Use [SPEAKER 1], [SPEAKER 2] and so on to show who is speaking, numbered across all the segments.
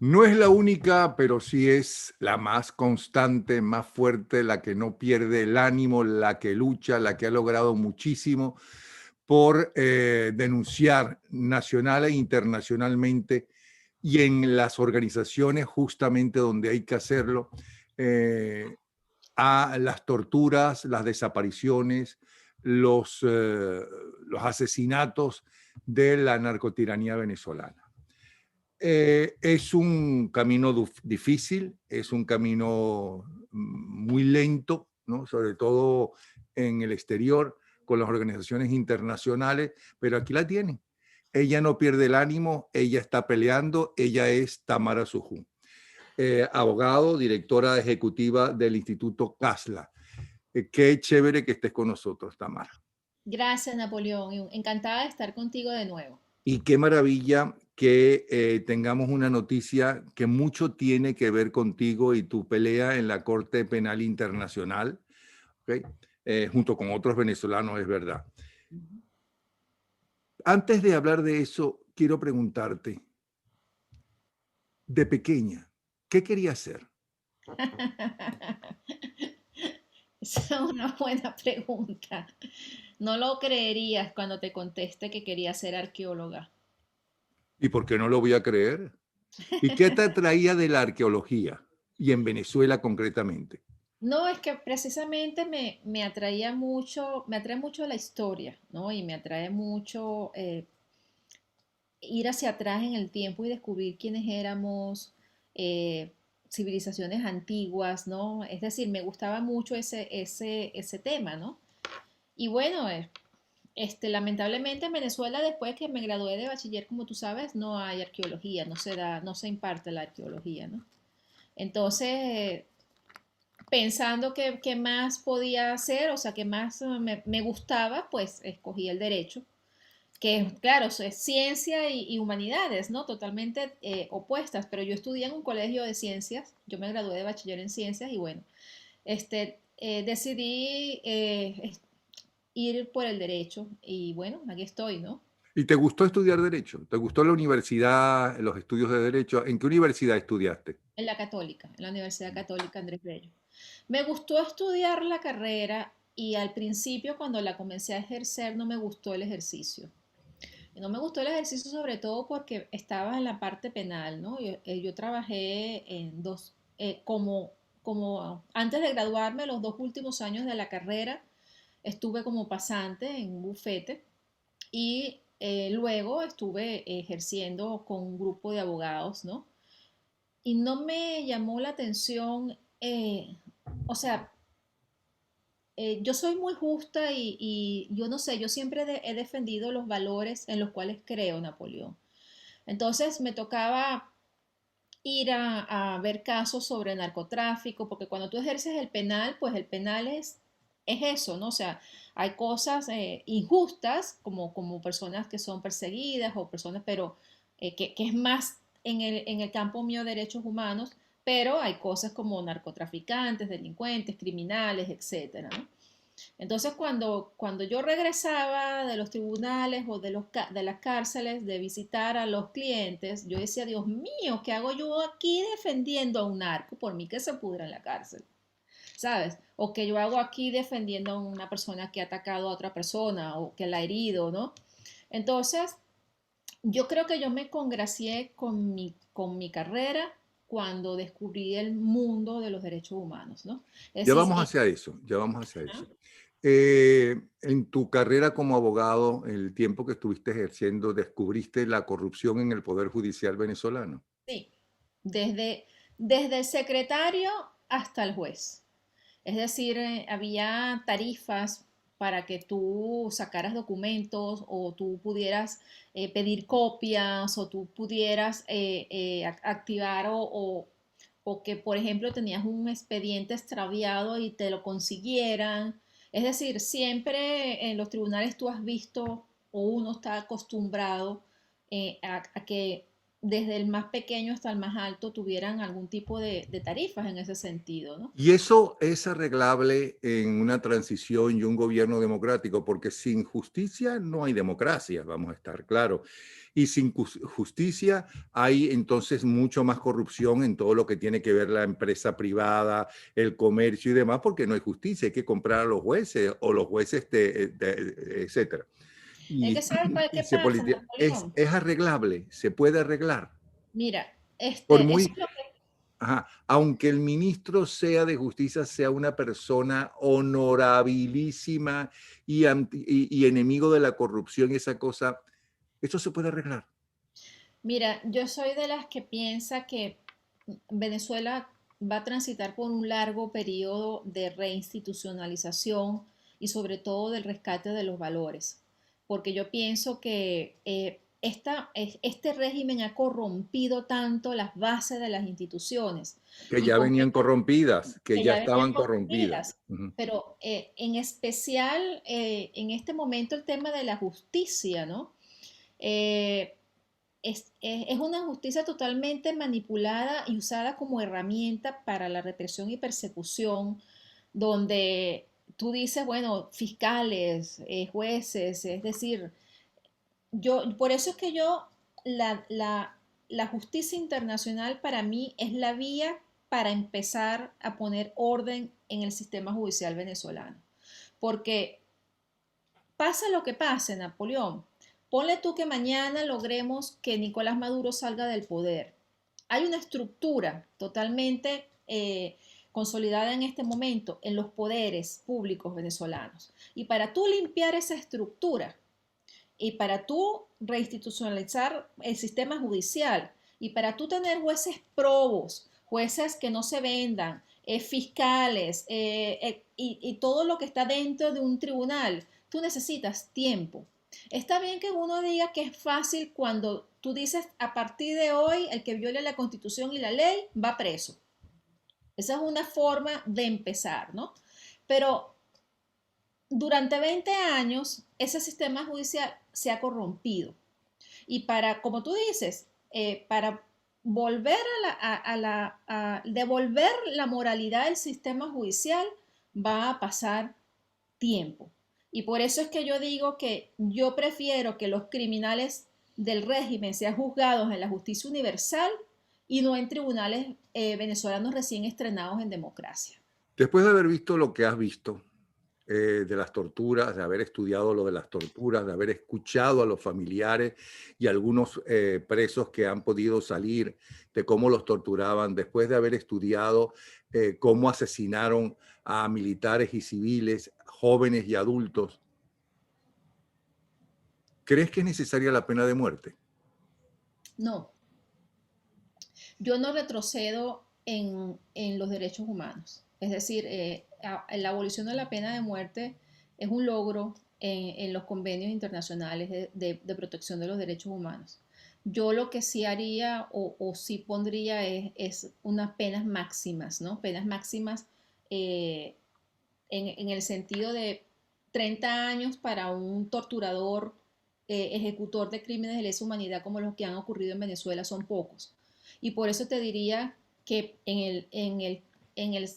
[SPEAKER 1] No es la única, pero sí es la más constante, más fuerte, la que no pierde el ánimo, la que lucha, la que ha logrado muchísimo por denunciar nacional e internacionalmente y en las organizaciones justamente donde hay que hacerlo, eh, a las torturas, las desapariciones, los asesinatos de la narcotiranía venezolana. Es un camino difícil, es un camino muy lento, ¿no? Sobre todo en el exterior, con las organizaciones internacionales, pero aquí la tienen. Ella no pierde el ánimo, ella está peleando, ella es Tamara Sujú, abogado, directora ejecutiva del Instituto CASLA. Qué chévere que estés con nosotros, Tamara.
[SPEAKER 2] Gracias, Napoleón. Encantada de estar contigo de nuevo.
[SPEAKER 1] Y qué maravilla que tengamos una noticia que mucho tiene que ver contigo y tu pelea en la Corte Penal Internacional, ¿okay? Junto con otros venezolanos, es verdad. Antes de hablar de eso, quiero preguntarte, de pequeña, ¿qué querías ser?
[SPEAKER 2] Esa es una buena pregunta. No lo creerías cuando te conteste que quería ser arqueóloga.
[SPEAKER 1] ¿Y por qué no lo voy a creer? ¿Y qué te atraía de la arqueología? Y en Venezuela concretamente.
[SPEAKER 2] No, es que precisamente me atraía mucho, me atrae mucho la historia, ¿no? Y me atrae mucho ir hacia atrás en el tiempo y descubrir quiénes éramos, eh, civilizaciones antiguas, ¿no? Es decir, me gustaba mucho ese tema, ¿no? Y bueno, lamentablemente en Venezuela, después que me gradué de bachiller, como tú sabes, no hay arqueología, no se imparte la arqueología, ¿no? Entonces, pensando que más podía hacer, o sea, que más me gustaba, pues escogí el derecho, que claro, es ciencia y humanidades, ¿no? Totalmente opuestas, pero yo estudié en un colegio de ciencias, yo me gradué de bachiller en ciencias y bueno, decidí ir por el derecho y bueno, aquí estoy, ¿no?
[SPEAKER 1] ¿Y te gustó estudiar Derecho? ¿Te gustó la universidad, los estudios de Derecho? ¿En qué universidad estudiaste?
[SPEAKER 2] En la Católica, en la Universidad Católica Andrés Bello. Me gustó estudiar la carrera y al principio cuando la comencé a ejercer no me gustó el ejercicio. Y no me gustó el ejercicio sobre todo porque estaba en la parte penal, ¿no? Yo trabajé en como antes de graduarme, los dos últimos años de la carrera, estuve como pasante en un bufete y luego estuve ejerciendo con un grupo de abogados, ¿no? Y no me llamó la atención, o sea, yo soy muy justa y yo no sé, yo siempre he defendido los valores en los cuales creo, Napoleón. Entonces me tocaba ir a ver casos sobre narcotráfico, porque cuando tú ejerces el penal, pues el penal es eso, ¿no? O sea, hay cosas injustas, como personas que son perseguidas o personas, pero que es más en el campo mío de derechos humanos, pero hay cosas como narcotraficantes, delincuentes, criminales, etcétera, ¿no? Entonces, cuando yo regresaba de los tribunales o de las cárceles de visitar a los clientes, yo decía, Dios mío, ¿qué hago yo aquí defendiendo a un narco? Por mí que se pudra en la cárcel, ¿sabes? O que yo hago aquí defendiendo a una persona que ha atacado a otra persona o que la ha herido, ¿no? Entonces, yo creo que yo me congracié con mi carrera cuando descubrí el mundo de los derechos humanos, ¿no? Es
[SPEAKER 1] Ya
[SPEAKER 2] decir,
[SPEAKER 1] vamos hacia eso, ya vamos hacia
[SPEAKER 2] ¿ah?
[SPEAKER 1] eso. En tu carrera como abogado, el tiempo que estuviste ejerciendo, ¿descubriste la corrupción en el Poder Judicial venezolano?
[SPEAKER 2] Sí, desde, desde el secretario hasta el juez. Es decir, había tarifas para que tú sacaras documentos o tú pudieras pedir copias o tú pudieras activar o que, por ejemplo, tenías un expediente extraviado y te lo consiguieran. Es decir, siempre en los tribunales tú has visto o uno está acostumbrado a que desde el más pequeño hasta el más alto tuvieran algún tipo de tarifas en ese sentido, ¿no?
[SPEAKER 1] Y eso es arreglable en una transición y un gobierno democrático, porque sin justicia no hay democracia, vamos a estar claros. Y sin justicia hay entonces mucho más corrupción en todo lo que tiene que ver la empresa privada, el comercio y demás, porque no hay justicia, hay que comprar a los jueces o los jueces, etcétera.
[SPEAKER 2] Es
[SPEAKER 1] Y,
[SPEAKER 2] que ¿sabes
[SPEAKER 1] y
[SPEAKER 2] qué pasa, Napoleón?
[SPEAKER 1] es arreglable, se puede arreglar.
[SPEAKER 2] Mira,
[SPEAKER 1] Por
[SPEAKER 2] eso
[SPEAKER 1] muy,
[SPEAKER 2] es lo que...
[SPEAKER 1] ajá, aunque el ministro sea de justicia, sea una persona honorabilísima y enemigo de la corrupción y esa cosa, eso se puede arreglar.
[SPEAKER 2] Mira, yo soy de las que piensa que Venezuela va a transitar por un largo periodo de reinstitucionalización y sobre todo del rescate de los valores, porque yo pienso que este régimen ha corrompido tanto las bases de las instituciones
[SPEAKER 1] Que
[SPEAKER 2] y
[SPEAKER 1] ya
[SPEAKER 2] con
[SPEAKER 1] venían corrompidas, que
[SPEAKER 2] que
[SPEAKER 1] ya
[SPEAKER 2] ya venían
[SPEAKER 1] estaban corrompidas.
[SPEAKER 2] corrompidas.
[SPEAKER 1] Ujú.
[SPEAKER 2] Pero en especial en este momento el tema de la justicia, ¿no? Eh, es una justicia totalmente manipulada y usada como herramienta para la represión y persecución, donde tú dices, bueno, fiscales, jueces, es decir, por eso es que la, la, la justicia internacional para mí es la vía para empezar a poner orden en el sistema judicial venezolano. Porque pase lo que pase, Napoleón, ponle tú que mañana logremos que Nicolás Maduro salga del poder. Hay una estructura totalmente consolidada en este momento en los poderes públicos venezolanos. Y para tú limpiar esa estructura y para tú reinstitucionalizar el sistema judicial y para tú tener jueces probos, jueces que no se vendan, fiscales y todo lo que está dentro de un tribunal, tú necesitas tiempo. Está bien que uno diga que es fácil cuando tú dices a partir de hoy el que viole la constitución y la ley va preso. Esa es una forma de empezar, ¿no? Pero durante 20 años ese sistema judicial se ha corrompido. Y para, como tú dices, para volver a devolver la moralidad del sistema judicial va a pasar tiempo. Y por eso es que yo digo que yo prefiero que los criminales del régimen sean juzgados en la justicia universal y no en tribunales venezolanos recién estrenados en democracia.
[SPEAKER 1] Después de haber visto lo que has visto, de las torturas, de haber estudiado lo de las torturas, de haber escuchado a los familiares y algunos presos que han podido salir, de cómo los torturaban, después de haber estudiado cómo asesinaron a militares y civiles, jóvenes y adultos, ¿crees que es necesaria la pena de muerte?
[SPEAKER 2] No, yo no retrocedo en los derechos humanos. Es decir, la abolición de la pena de muerte es un logro en los convenios internacionales de protección de los derechos humanos. Yo lo que sí haría o sí pondría es unas penas máximas, ¿no? Penas máximas eh, en el sentido de 30 años para un torturador, ejecutor de crímenes de lesa humanidad como los que han ocurrido en Venezuela son pocos. Y por eso te diría que en el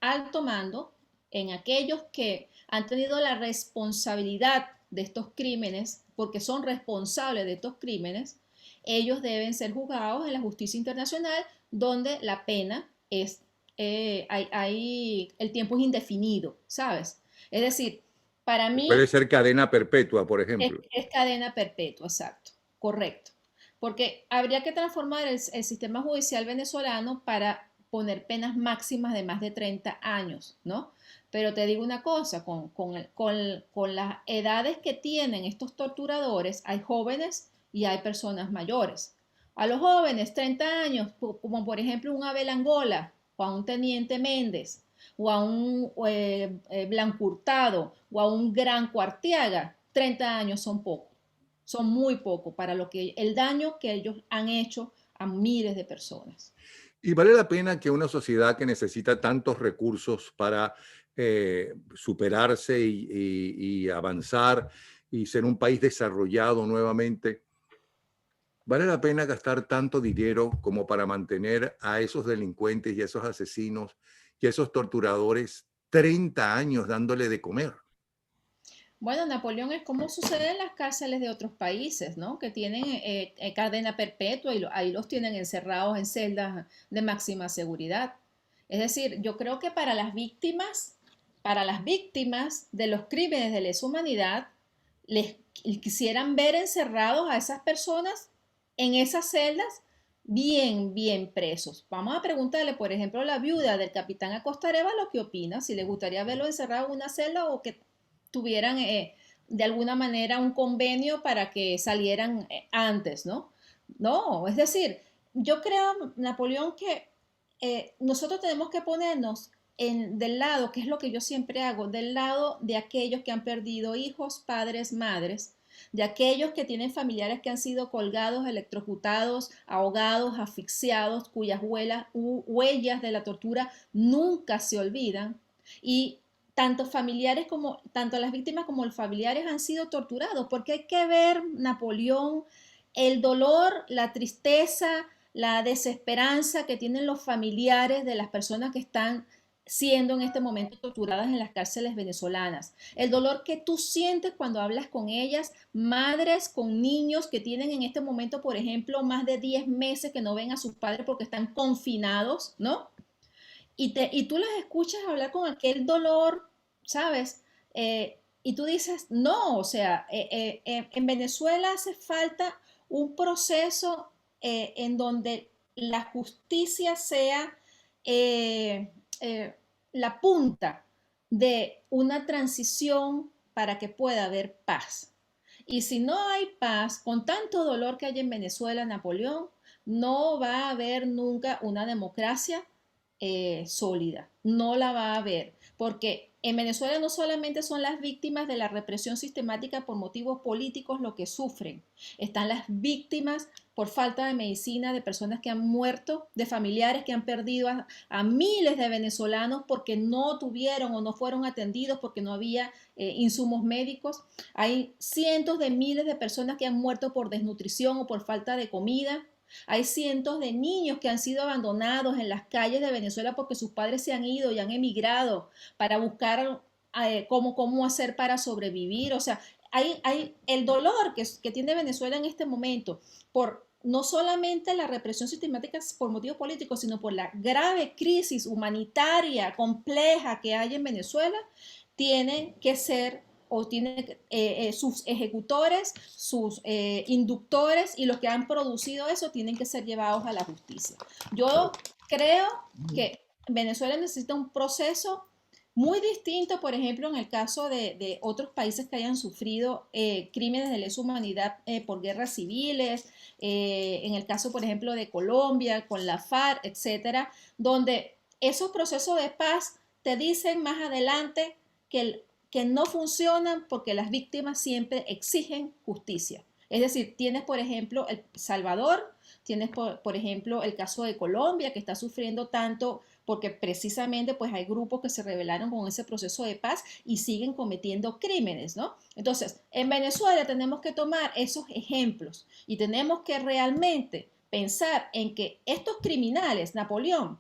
[SPEAKER 2] alto mando, en aquellos que han tenido la responsabilidad de estos crímenes, porque son responsables de estos crímenes, ellos deben ser juzgados en la justicia internacional, donde la pena es el tiempo es indefinido, ¿sabes? Es decir, para
[SPEAKER 1] Puede
[SPEAKER 2] mí
[SPEAKER 1] ser cadena perpetua, por ejemplo.
[SPEAKER 2] es cadena perpetua, exacto, correcto. Porque habría que transformar el sistema judicial venezolano para poner penas máximas de más de 30 años, ¿no? Pero te digo una cosa, con las edades que tienen estos torturadores, hay jóvenes y hay personas mayores. A los jóvenes, 30 años, como por ejemplo un Abel Angola o a un Teniente Méndez o a un Blanco Hurtado o a un Gran Cuartiaga, 30 años son poco, son muy poco para lo que el daño que ellos han hecho a miles de personas.
[SPEAKER 1] Y vale la pena que una sociedad que necesita tantos recursos para superarse y avanzar y ser un país desarrollado nuevamente, ¿Vale la pena gastar tanto dinero como para mantener a esos delincuentes y a esos asesinos y a esos torturadores 30 años dándole de comer?
[SPEAKER 2] Bueno, Napoleón, es como sucede en las cárceles de otros países, ¿no? Que tienen cadena perpetua y ahí los tienen encerrados en celdas de máxima seguridad. Es decir, yo creo que para las víctimas de los crímenes de lesa humanidad, les quisieran ver encerrados a esas personas en esas celdas bien, bien presos. Vamos a preguntarle, por ejemplo, a la viuda del capitán Acosta Areva lo que opina, si le gustaría verlo encerrado en una celda o que tuvieran de alguna manera un convenio para que salieran antes, ¿no? No, es decir, yo creo, Napoleón, que nosotros tenemos que ponernos del lado, que es lo que yo siempre hago, del lado de aquellos que han perdido hijos, padres, madres, de aquellos que tienen familiares que han sido colgados, electrocutados, ahogados, asfixiados, cuyas huellas de la tortura nunca se olvidan. Y tanto las víctimas como los familiares han sido torturados, porque hay que ver, Napoleón, el dolor, la tristeza, la desesperanza que tienen los familiares de las personas que están siendo en este momento torturadas en las cárceles venezolanas. El dolor que tú sientes cuando hablas con ellas, madres con niños que tienen en este momento, por ejemplo, más de 10 meses que no ven a sus padres porque están confinados, ¿no? Y tú las escuchas hablar con aquel dolor, ¿sabes? Y tú dices, no, o sea, en Venezuela hace falta un proceso en donde la justicia sea eh, eh, la punta de una transición para que pueda haber paz. Y si no hay paz, con tanto dolor que hay en Venezuela, Napoleón, no va a haber nunca una democracia sólida. No la va a haber, porque en Venezuela no solamente son las víctimas de la represión sistemática por motivos políticos lo que sufren, están las víctimas por falta de medicina, de personas que han muerto, de familiares que han perdido a miles de venezolanos porque no tuvieron o no fueron atendidos porque no había insumos médicos. Hay cientos de miles de personas que han muerto por desnutrición o por falta de comida. Hay cientos de niños que han sido abandonados en las calles de Venezuela porque sus padres se han ido y han emigrado para buscar cómo hacer para sobrevivir. O sea, hay el dolor que tiene Venezuela en este momento por no solamente la represión sistemática por motivos políticos, sino por la grave crisis humanitaria compleja que hay en Venezuela, tiene que ser o tiene sus ejecutores, sus inductores y los que han producido eso tienen que ser llevados a la justicia. Yo creo que Venezuela necesita un proceso muy distinto, por ejemplo, en el caso de otros países que hayan sufrido crímenes de lesa humanidad por guerras civiles, en el caso, por ejemplo, de Colombia, con la FARC, etcétera, donde esos procesos de paz te dicen más adelante que no funcionan porque las víctimas siempre exigen justicia. Es decir, tienes, por ejemplo, El Salvador, tienes, por ejemplo, el caso de Colombia, que está sufriendo tanto porque precisamente pues hay grupos que se rebelaron con ese proceso de paz y siguen cometiendo crímenes, ¿no? Entonces, en Venezuela tenemos que tomar esos ejemplos y tenemos que realmente pensar en que estos criminales, Napoleón,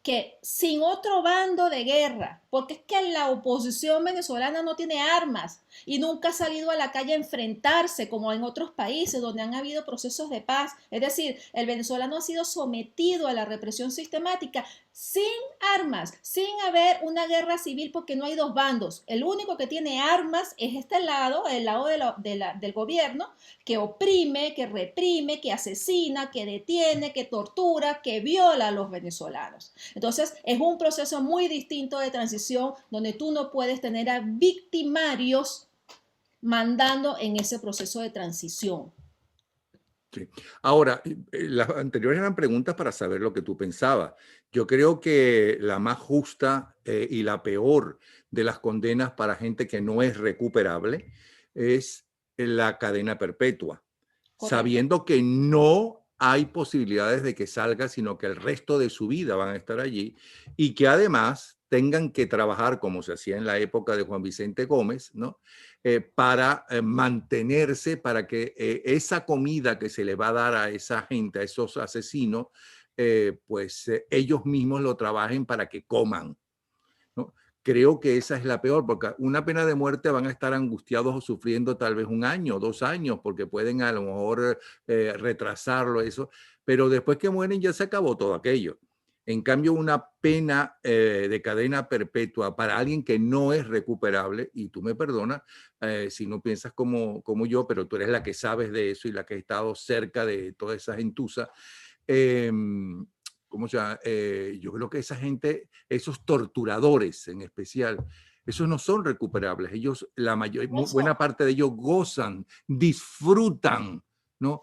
[SPEAKER 2] que sin otro bando de guerra, porque es que la oposición venezolana no tiene armas y nunca ha salido a la calle a enfrentarse como en otros países donde han habido procesos de paz. Es decir, el venezolano ha sido sometido a la represión sistemática sin armas, sin haber una guerra civil porque no hay dos bandos. El único que tiene armas es este lado, el lado del gobierno, que oprime, que reprime, que asesina, que detiene, que tortura, que viola a los venezolanos. Entonces, es un proceso muy distinto de transición donde tú no puedes tener a victimarios mandando en ese proceso de transición.
[SPEAKER 1] Sí. Ahora, las anteriores eran preguntas para saber lo que tú pensabas. Yo creo que la más justa y la peor de las condenas para gente que no es recuperable es la cadena perpetua,
[SPEAKER 2] Correcto.
[SPEAKER 1] sabiendo que no hay posibilidades de que salga, sino que el resto de su vida van a estar allí y que además tengan que trabajar, como se hacía en la época de Juan Vicente Gómez, ¿no? Para mantenerse, para que esa comida que se le va a dar a esa gente, a esos asesinos, pues ellos mismos lo trabajen para que coman, ¿no? Creo que esa es la peor, porque una pena de muerte van a estar angustiados o sufriendo tal vez 1 año, 2 años, porque pueden a lo mejor retrasarlo, eso, pero después que mueren ya se acabó todo aquello. En cambio, una pena de cadena perpetua para alguien que no es recuperable, y tú me perdonas si no piensas como yo, pero tú eres la que sabes de eso y la que ha estado cerca de toda esa gentuza, eh, ¿cómo se llama? Yo creo que esa gente, esos torturadores en especial, esos no son recuperables. Ellos, la mayor, buena
[SPEAKER 2] Eso.
[SPEAKER 1] parte de ellos gozan, disfrutan, ¿no?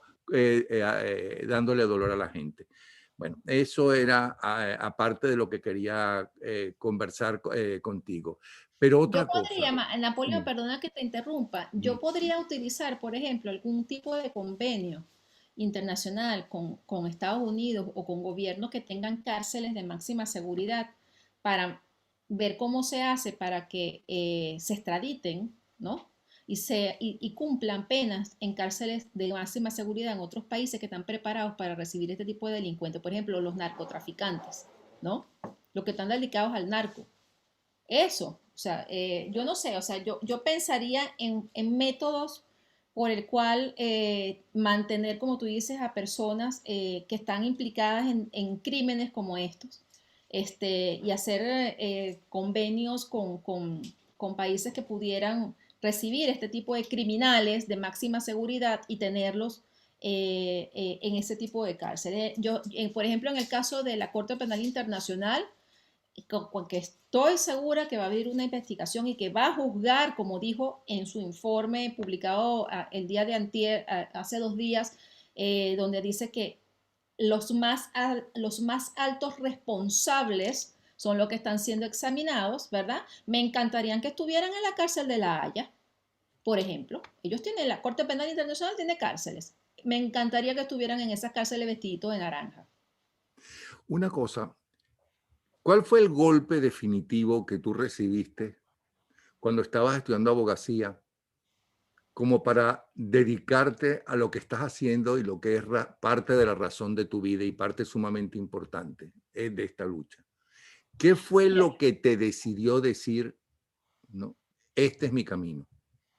[SPEAKER 1] Dándole dolor a la gente. Bueno, eso era aparte de lo que quería conversar contigo. Pero
[SPEAKER 2] Yo
[SPEAKER 1] otra
[SPEAKER 2] podría,
[SPEAKER 1] cosa.
[SPEAKER 2] Napoleón,
[SPEAKER 1] Mm,
[SPEAKER 2] perdona que te interrumpa,
[SPEAKER 1] mm,
[SPEAKER 2] yo podría utilizar, por ejemplo, algún tipo de convenio internacional con Estados Unidos o con gobiernos que tengan cárceles de máxima seguridad para ver cómo se hace para que se extraditen, ¿no? Y cumplan penas en cárceles de máxima seguridad en otros países que están preparados para recibir este tipo de delincuentes, por ejemplo, los narcotraficantes, ¿no? Los que están dedicados al narco. Eso, o sea, yo no sé, o sea, yo pensaría en métodos por el cual mantener, como tú dices, a personas que están implicadas en crímenes como estos, y hacer convenios con países que pudieran recibir este tipo de criminales de máxima seguridad y tenerlos en ese tipo de cárceles. Yo, por ejemplo, en el caso de la Corte Penal Internacional, con que estoy segura que va a haber una investigación y que va a juzgar, como dijo en su informe publicado el día de antier, hace 2 días, donde dice que los más altos responsables son los que están siendo examinados, ¿verdad? Me encantaría que estuvieran en la cárcel de La Haya, por ejemplo. Ellos tienen, la Corte Penal Internacional tiene cárceles. Me encantaría que estuvieran en esas cárceles vestiditos de naranja.
[SPEAKER 1] una cosa, ¿cuál fue el golpe definitivo que tú recibiste cuando estabas estudiando abogacía como para dedicarte a lo que estás haciendo y lo que es parte de la razón de tu vida y parte sumamente importante de esta lucha? ¿Qué fue
[SPEAKER 2] Mira,
[SPEAKER 1] lo que te decidió decir, no, este es mi camino?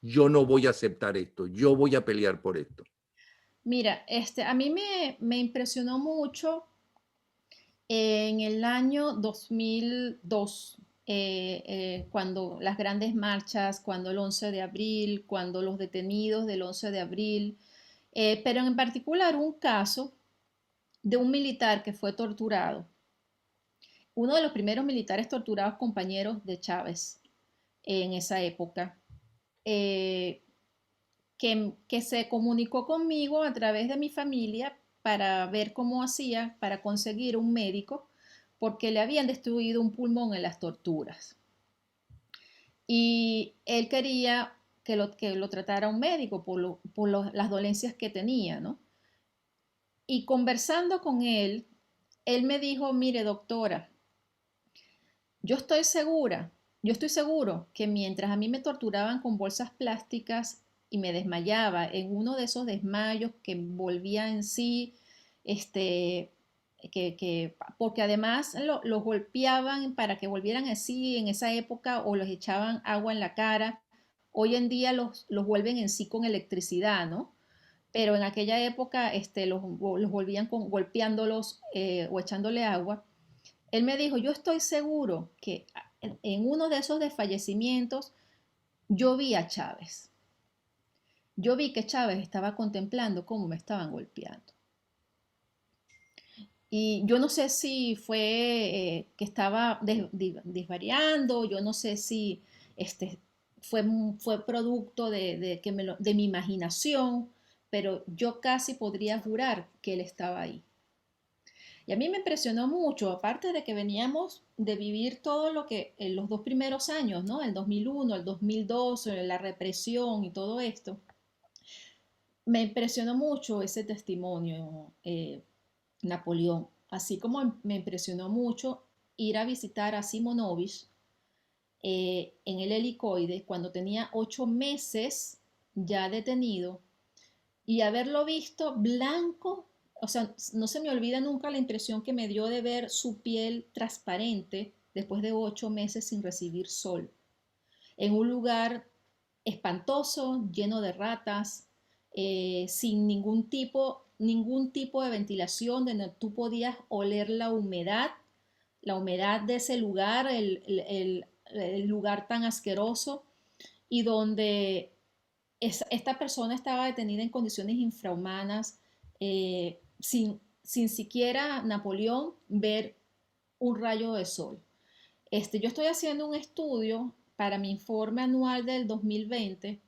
[SPEAKER 1] Yo no voy a aceptar esto, yo voy a pelear por esto.
[SPEAKER 2] mira, a mí me impresionó mucho en el año 2002, cuando las grandes marchas, cuando el 11 de abril, cuando los detenidos del 11 de abril, pero en particular un caso de un militar que fue torturado, uno de los primeros militares torturados compañeros de Chávez en esa época, eh, que se comunicó conmigo a través de mi familia para ver cómo hacía para conseguir un médico porque le habían destruido un pulmón en las torturas. Y él quería que lo tratara un médico las dolencias que tenía, ¿no? Y conversando con él me dijo, mire doctora, yo estoy segura, yo estoy seguro que mientras a mí me torturaban con bolsas plásticas y me desmayaba en uno de esos desmayos que volvía en sí, este, porque además los golpeaban para que volvieran así en esa época o les echaban agua en la cara. Hoy en día los vuelven en sí con electricidad, ¿no? Pero en aquella época los volvían golpeándolos o echándole agua. Él me dijo, yo estoy seguro que en uno de esos desfallecimientos yo vi a Chávez. Yo vi que Chávez estaba contemplando cómo me estaban golpeando. Y yo no sé si fue que estaba desvariando, yo no sé si este, fue producto de mi imaginación, pero yo casi podría jurar que él estaba ahí. Y a mí me impresionó mucho, aparte de que veníamos de vivir todo lo que en los 2 primeros años, ¿no? El 2001, el 2002, la represión y todo esto. Me impresionó mucho ese testimonio, Napoleón, así como me impresionó mucho ir a visitar a Simonovich en el helicoide cuando tenía 8 meses ya detenido y haberlo visto blanco, o sea, no se me olvida nunca la impresión que me dio de ver su piel transparente después de 8 meses sin recibir sol, en un lugar espantoso, lleno de ratas, sin ningún tipo de ventilación, donde tú podías oler la humedad de ese lugar, el lugar tan asqueroso, y donde esta persona estaba detenida en condiciones infrahumanas, sin siquiera Napoleón ver un rayo de sol. Yo estoy haciendo un estudio para mi informe anual del 2020,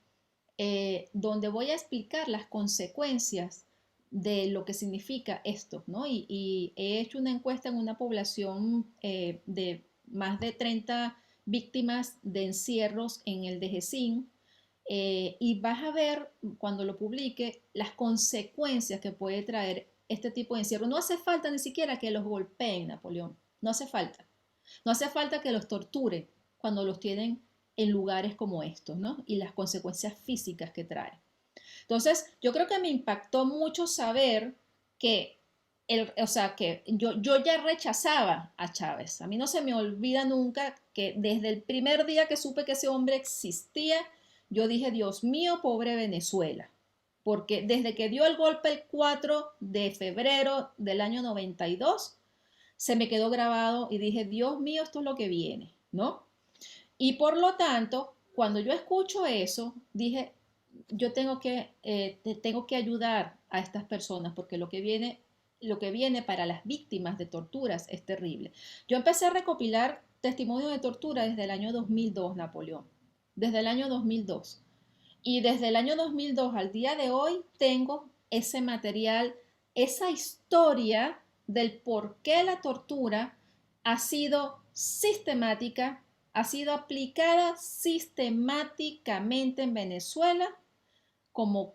[SPEAKER 2] donde voy a explicar las consecuencias de lo que significa esto, ¿no? Y he hecho una encuesta en una población de más de 30 víctimas de encierros en el DGCIN, y vas a ver cuando lo publique las consecuencias que puede traer este tipo de encierro. No hace falta ni siquiera que los golpeen, Napoleón, no hace falta. No hace falta que los torturen cuando los tienen en lugares como estos, ¿no? Y las consecuencias físicas que trae. Entonces, yo creo que me impactó mucho saber que, o sea, que yo ya rechazaba a Chávez. A mí no se me olvida nunca que desde el primer día que supe que ese hombre existía, yo dije, Dios mío, pobre Venezuela. Porque desde que dio el golpe el 4 de febrero del año 92, se me quedó grabado y dije, Dios mío, esto es lo que viene, ¿no? Y por lo tanto, cuando yo escucho eso, dije, yo tengo que ayudar a estas personas porque lo que viene para las víctimas de torturas es terrible. Yo empecé a recopilar testimonios de tortura desde el año 2002, Napoleón, desde el año 2002. Y desde el año 2002 al día de hoy tengo ese material, esa historia del por qué la tortura ha sido sistemática, ha sido aplicada sistemáticamente en Venezuela,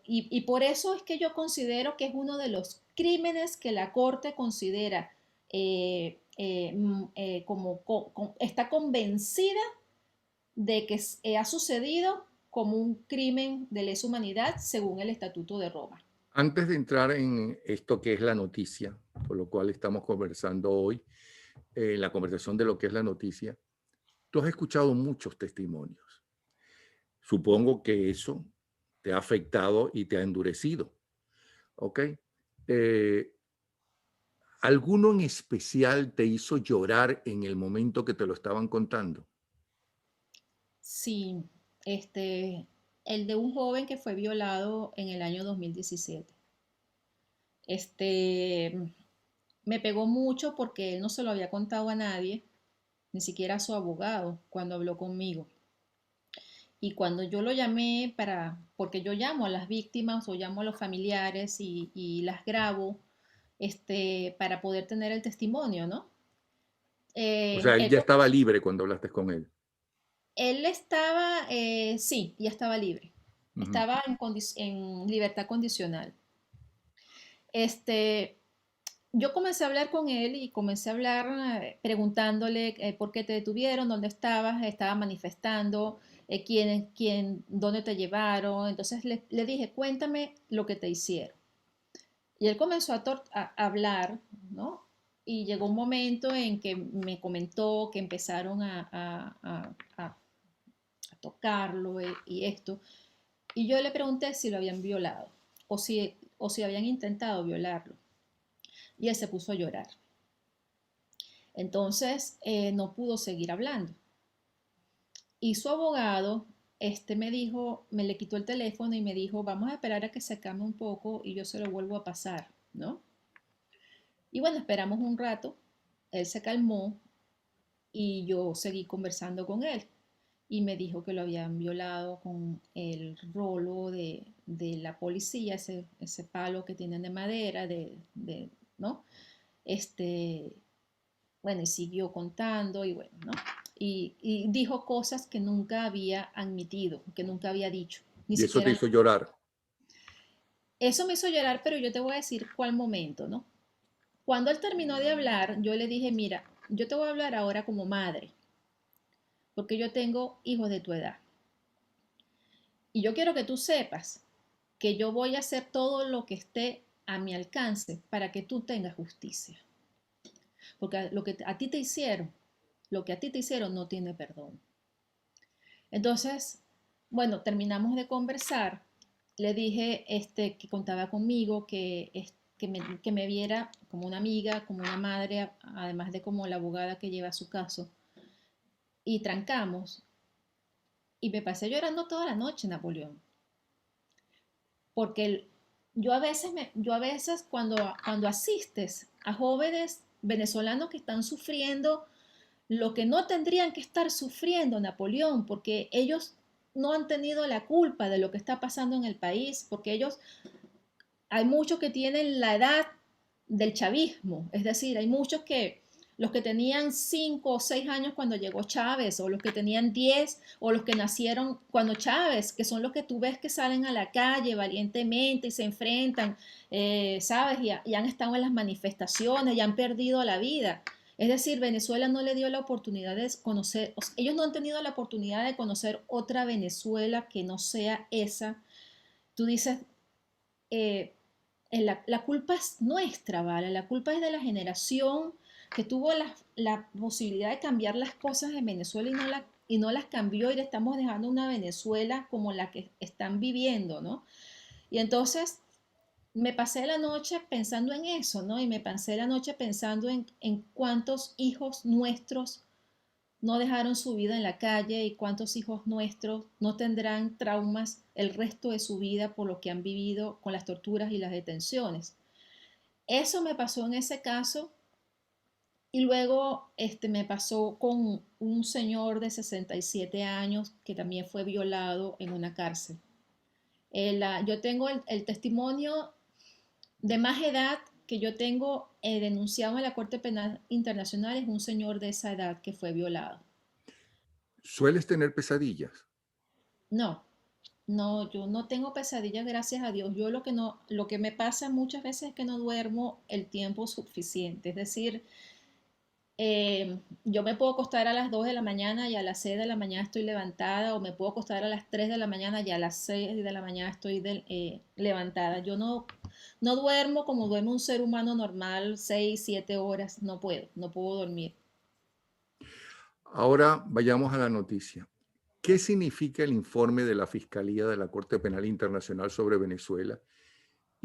[SPEAKER 2] y por eso es que yo considero que es uno de los crímenes que la Corte considera, está convencida de que ha sucedido como un crimen de lesa humanidad según el Estatuto de Roma.
[SPEAKER 1] Antes de entrar en esto que es la noticia, por lo cual estamos conversando hoy, la conversación de lo que es la noticia, tú has escuchado muchos testimonios. Supongo que eso te ha afectado y te ha endurecido, ¿ok? ¿Alguno en especial te hizo llorar en el momento que te lo estaban contando?
[SPEAKER 2] Sí, el de un joven que fue violado en el año 2017. Este, Me pegó mucho porque él no se lo había contado a nadie, ni siquiera a su abogado, cuando habló conmigo. Y cuando yo lo llamé porque yo llamo a las víctimas o llamo a los familiares y las grabo, para poder tener el testimonio, ¿no?
[SPEAKER 1] O sea, él
[SPEAKER 2] Él,
[SPEAKER 1] ya estaba libre cuando hablaste con él.
[SPEAKER 2] él estaba, sí, ya estaba libre,
[SPEAKER 1] Ujú.
[SPEAKER 2] estaba en libertad condicional. Este, yo comencé a hablar con él y comencé a hablar preguntándole por qué te detuvieron, dónde estabas, estaba manifestando, dónde te llevaron. Entonces le dije, cuéntame lo que te hicieron. Y él comenzó a hablar, ¿no? Y llegó un momento en que me comentó que empezaron a tocarlo y esto. Y yo le pregunté si lo habían violado o si habían intentado violarlo. Y él se puso a llorar. Entonces no pudo seguir hablando. Y su abogado me dijo, me le quitó el teléfono y me dijo, vamos a esperar a que se calme un poco y yo se lo vuelvo a pasar, ¿no? Y bueno, esperamos un rato, él se calmó y yo seguí conversando con él. Y me dijo que lo habían violado con el rolo de la policía, ese palo que tienen de madera, ¿no? Este, bueno, y siguió contando y bueno, ¿no? Y dijo cosas que nunca había admitido, que nunca había dicho, ni
[SPEAKER 1] Y eso te
[SPEAKER 2] siquiera.
[SPEAKER 1] hizo llorar.
[SPEAKER 2] Eso me hizo llorar, pero yo te voy a decir cuál momento, ¿no? Cuando él terminó de hablar, yo le dije, mira, yo te voy a hablar ahora como madre, porque yo tengo hijos de tu edad. Y yo quiero que tú sepas que yo voy a hacer todo lo que esté a mi alcance para que tú tengas justicia. Porque lo que a ti te hicieron, lo que a ti te hicieron no tiene perdón. Entonces, bueno, terminamos de conversar. Le dije que contaba conmigo, que me viera como una amiga, como una madre, además de como la abogada que lleva su caso. Y trancamos. Y me pasé llorando toda la noche, Napoleón. Porque yo a veces cuando asistes a jóvenes venezolanos que están sufriendo lo que no tendrían que estar sufriendo, Napoleón, porque ellos no han tenido la culpa de lo que está pasando en el país, porque hay muchos que tienen la edad del chavismo, es decir, hay muchos que los que tenían 5 o 6 años cuando llegó Chávez, o los que tenían 10, o los que nacieron cuando Chávez, que son los que tú ves que salen a la calle valientemente y se enfrentan, ¿sabes? Y han estado en las manifestaciones y han perdido la vida. Es decir, Venezuela no le dio la oportunidad de conocer, ellos no han tenido la oportunidad de conocer otra Venezuela que no sea esa. Tú dices, eh, la culpa es nuestra, ¿vale? La culpa es de la generación que tuvo la posibilidad de cambiar las cosas en Venezuela y no las cambió y le estamos dejando una Venezuela como la que están viviendo, ¿no? Y entonces me pasé la noche pensando en eso, ¿no? Y me pasé la noche pensando en cuántos hijos nuestros no dejaron su vida en la calle y cuántos hijos nuestros no tendrán traumas el resto de su vida por lo que han vivido con las torturas y las detenciones. Eso me pasó en ese caso y luego me pasó con un señor de 67 años que también fue violado en una cárcel. Yo tengo el testimonio de más edad que yo tengo denunciado en la Corte Penal Internacional, es un señor de esa edad que fue violado.
[SPEAKER 1] ¿Sueles tener pesadillas?
[SPEAKER 2] No, no, yo no tengo pesadillas, gracias a Dios. Yo lo que no, lo que me pasa muchas veces es que no duermo el tiempo suficiente. Es decir, yo me puedo acostar a las 2 de la mañana y a las 6 de la mañana estoy levantada, o me puedo acostar a las 3 de la mañana y a las 6 de la mañana estoy levantada. Yo no duermo como duerme un ser humano normal, 6, 7 horas. No puedo dormir.
[SPEAKER 1] Ahora vayamos a la noticia. ¿Qué significa el informe de la Fiscalía de la Corte Penal Internacional sobre Venezuela?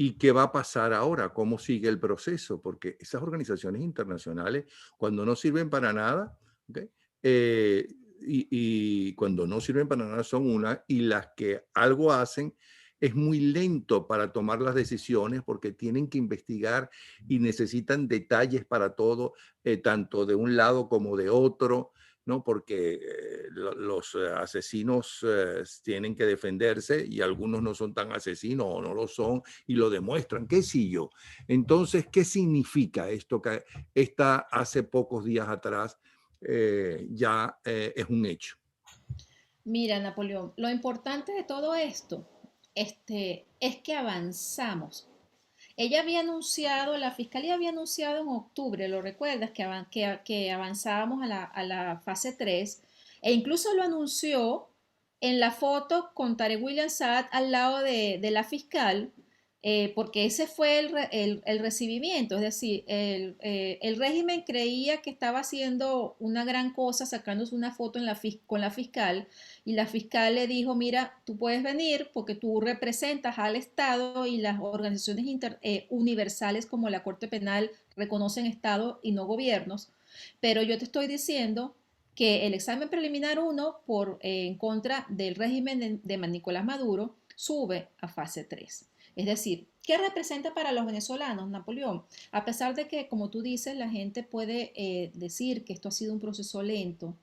[SPEAKER 1] ¿Y qué va a pasar ahora? ¿Cómo sigue el proceso? Porque esas organizaciones internacionales, cuando no sirven para nada, ¿okay? Eh, y cuando no sirven para nada son una, y las que algo hacen es muy lento para tomar las decisiones porque tienen que investigar y necesitan detalles para todo, tanto de un lado como de otro. ¿No? Porque los asesinos tienen que defenderse y algunos no son tan asesinos o no lo son y lo demuestran, qué sé yo. Entonces, ¿qué significa esto que esta hace pocos días atrás ya es un hecho?
[SPEAKER 2] Mira, Napoleón, lo importante de todo esto es que avanzamos. Ella había anunciado, la fiscalía había anunciado en octubre, lo recuerdas, que avanzábamos a la fase 3 e incluso lo anunció en la foto con Tarek William Saad al lado de la fiscal, porque ese fue el recibimiento, es decir, el régimen creía que estaba haciendo una gran cosa sacándose una foto con la fiscal y la fiscal le dijo, mira, tú puedes venir porque tú representas al Estado y las organizaciones universales como la Corte Penal reconocen Estado y no gobiernos, pero yo te estoy diciendo que el examen preliminar 1 en contra del régimen de Nicolás Maduro sube a fase 3. Es decir, ¿qué representa para los venezolanos, Napoleón? A pesar de que, como tú dices, la gente puede decir que esto ha sido un proceso lento,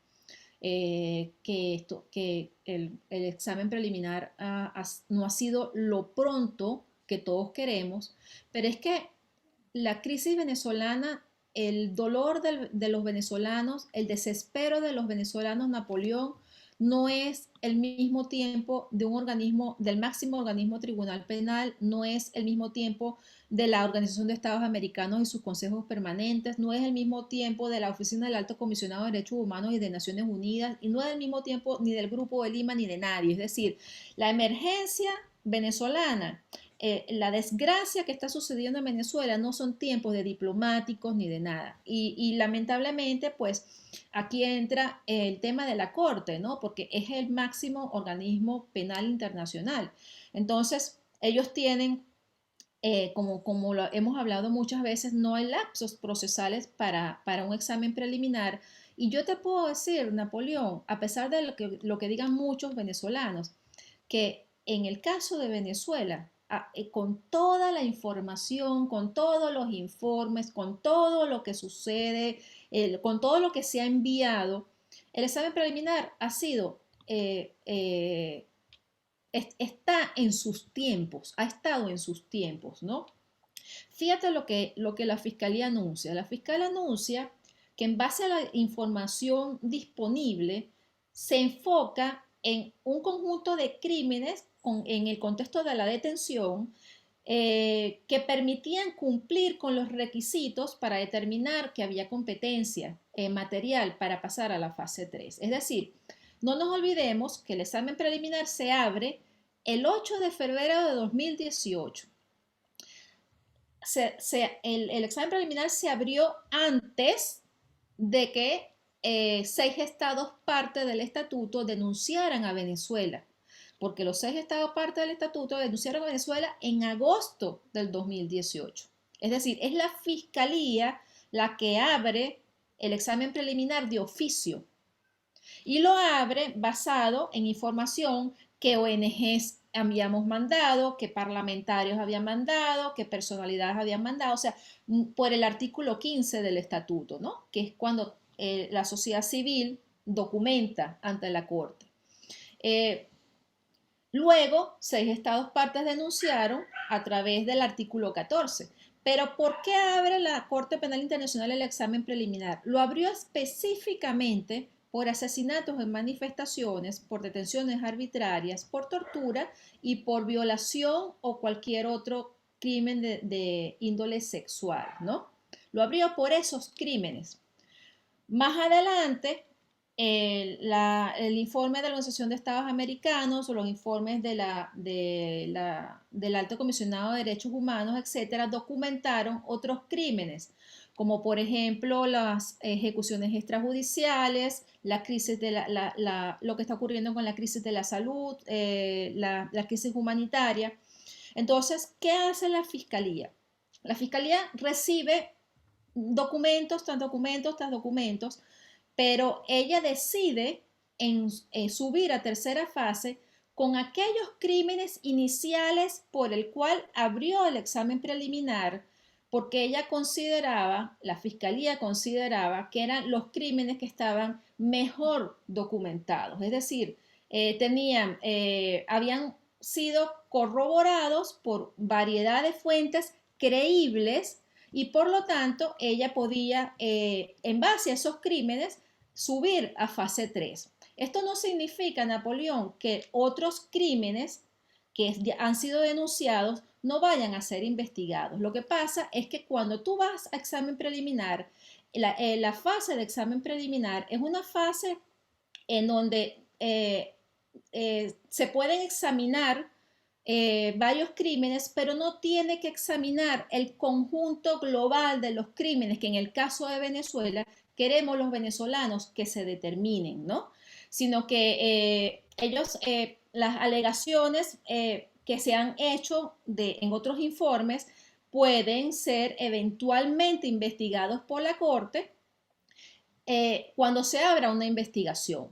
[SPEAKER 2] que el examen preliminar no ha sido lo pronto que todos queremos, pero es que la crisis venezolana, el dolor de los venezolanos, el desespero de los venezolanos, Napoleón, no es el mismo tiempo de un organismo, del máximo organismo tribunal penal, no es el mismo tiempo de la Organización de Estados Americanos y sus consejos permanentes, no es el mismo tiempo de la Oficina del Alto Comisionado de Derechos Humanos y de Naciones Unidas, y no es el mismo tiempo ni del Grupo de Lima ni de nadie. Es decir, la emergencia venezolana, la desgracia que está sucediendo en Venezuela no son tiempos de diplomáticos ni de nada. Y lamentablemente, pues aquí entra el tema de la Corte, ¿no? Porque es el máximo organismo penal internacional. Entonces, ellos tienen, como lo hemos hablado muchas veces, no hay lapsos procesales para un examen preliminar. Y yo te puedo decir, Napoleón, a pesar de lo que digan muchos venezolanos, que en el caso de Venezuela, con toda la información, con todos los informes, con todo lo que sucede, con todo lo que se ha enviado, el examen preliminar ha sido, está en sus tiempos, ha estado en sus tiempos, ¿no? Fíjate lo que la fiscalía anuncia. La fiscalía anuncia que en base a la información disponible se enfoca en un conjunto de crímenes en el contexto de la detención que permitían cumplir con los requisitos para determinar que había competencia material para pasar a la fase 3. Es decir, no nos olvidemos que el examen preliminar se abre el 8 de febrero de 2018. El examen preliminar se abrió antes de que 6 estados parte del estatuto denunciaran a Venezuela, porque los 6 estados parte del estatuto denunciaron a Venezuela en agosto del 2018. Es decir, es la fiscalía la que abre el examen preliminar de oficio y lo abre basado en información que ONGs habíamos mandado, que parlamentarios habían mandado, que personalidades habían mandado, o sea, por el artículo 15 del estatuto, ¿no? Que es cuando la sociedad civil documenta ante la Corte. Luego, 6 estados partes denunciaron a través del artículo 14. Pero ¿por qué abre la Corte Penal Internacional el examen preliminar? Lo abrió específicamente por asesinatos en manifestaciones, por detenciones arbitrarias, por tortura y por violación o cualquier otro crimen de índole sexual, ¿no? Lo abrió por esos crímenes. Más adelante, el informe de la Organización de Estados Americanos o los informes del Alto Comisionado de Derechos Humanos, etcétera, documentaron otros crímenes, como por ejemplo las ejecuciones extrajudiciales, la crisis de lo que está ocurriendo con la crisis de la salud, la crisis humanitaria. Entonces, ¿qué hace la Fiscalía? La Fiscalía recibe documentos tras documentos, pero ella decide subir a tercera fase con aquellos crímenes iniciales por el cual abrió el examen preliminar, porque ella consideraba, la fiscalía consideraba que eran los crímenes que estaban mejor documentados, es decir, habían sido corroborados por variedad de fuentes creíbles y por lo tanto ella podía, en base a esos crímenes, subir a fase 3. Esto no significa, Napoleón, que otros crímenes que han sido denunciados no vayan a ser investigados. Lo que pasa es que cuando tú vas a examen preliminar, la fase de examen preliminar es una fase en donde se pueden examinar varios crímenes, pero no tiene que examinar el conjunto global de los crímenes que en el caso de Venezuela queremos los venezolanos que se determinen, ¿no? Sino que las alegaciones que se han hecho en otros informes pueden ser eventualmente investigados por la Corte cuando se abra una investigación.